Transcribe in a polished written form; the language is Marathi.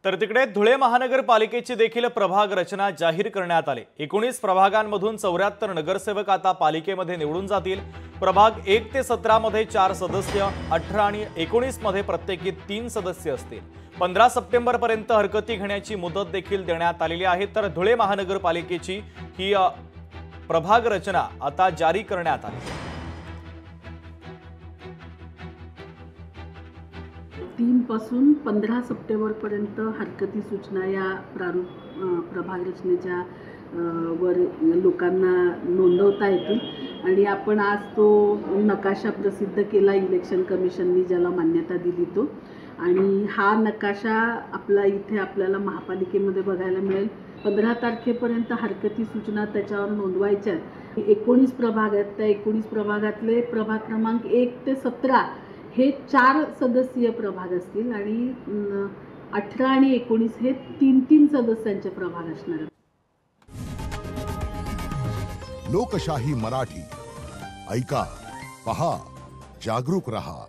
तर तिकडे धुळे महानगरपालिकेची देखील प्रभाग रचना जाहीर करण्यात आली। 19 प्रभागांमधून 74 नगरसेवक आता पालिकेमध्ये निवडून जातील। प्रभाग 1 ते 17 मध्ये 4 सदस्य, 18 आणि 19 मध्ये प्रत्येकी 3 सदस्य असतील। 15 सप्टेंबर पर्यंत हरकती घेण्याची मुदत देखील देण्यात आलेली आहे। तर धुळे महानगरपालिकेची ही प्रभाग रचना आता जारी करण्यात आली। 3 पासून 15 सप्टेंबर पर्यंत हरकती सूचना या प्रभाग रचनेच्या वर लोकांना नोंदवता येतील आणि आपण आज तो नकाशा प्रसिद्ध केला इलेक्शन कमिशननी ज्याला मान्यता दिली तो, आणि हा नकाशा इथे आपल्याला महापालिकेमध्ये बघायला मिळेल। 15 तारखेपर्यंत हरकती सूचना त्याच्यावर नोंदवायच्या आहेत। 19 प्रभाग आहेत, त्या 19 प्रभागातले प्रभाग क्रमांक 1 ते 17 हे 4 सदस्यीय प्रभाग असतील आणि 18 आणि 19 हे 3-3 सदस्यांचे प्रभाग असणार आहेत। लोकशाही मराठी ऐका, पहा, जागरूक रहा।